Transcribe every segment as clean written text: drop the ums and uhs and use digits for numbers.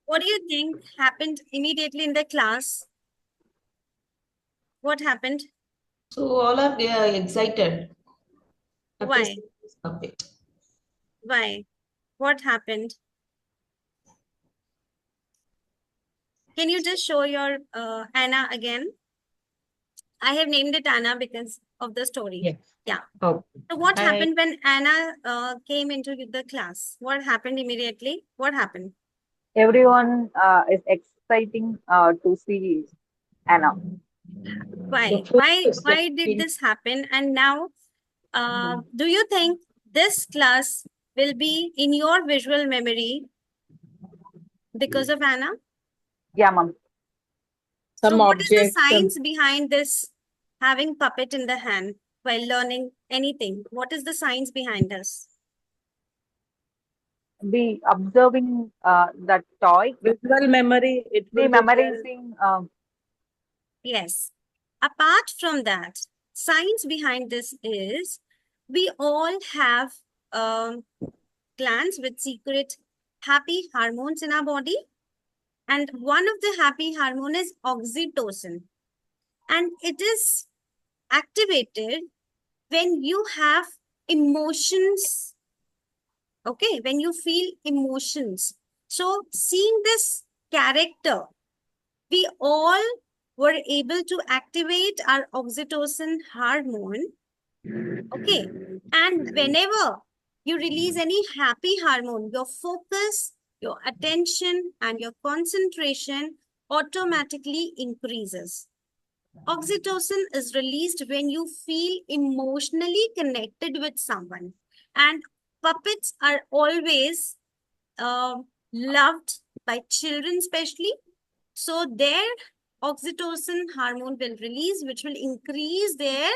What do you think happened immediately in the class? What happened? So all are excited after Why? seeing this puppet. Why? What happened? Can you just show your Anna again? I have named it Anna because of the story. Yes. Yeah. Oh, So what hi. happened when Anna came into the class? What happened immediately? What happened? Everyone is exciting to see Anna. The Why? Why? focus, the Why did pin. this happen? And now, do you think this class will be in your visual memory because of Anna? Yeah, ma'am. So Some what is the object, some science behind this having puppet in the hand while learning anything? What is the science behind this? Be observing that toy, visual memory. It the will be there. memorizing. Yes. Apart from that, science behind this is we all have glands with secret happy hormones in our body. And one of the happy hormone is oxytocin. And it is activated when you have emotions. Okay, when you feel emotions. So seeing this character, we all were able to activate our oxytocin hormone. Okay. And whenever you release any happy hormone, your focus, your attention, and your concentration automatically increases. Oxytocin is released when you feel emotionally connected with someone. And puppets are always uh, loved by children, especially. So their oxytocin hormone will release, which will increase their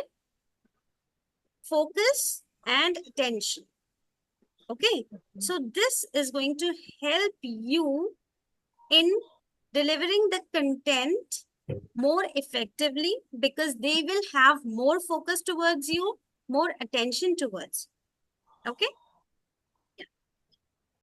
focus and attention. Okay. So this is going to help you in delivering the content more effectively because they will have more focus towards you, more attention towards. Okay.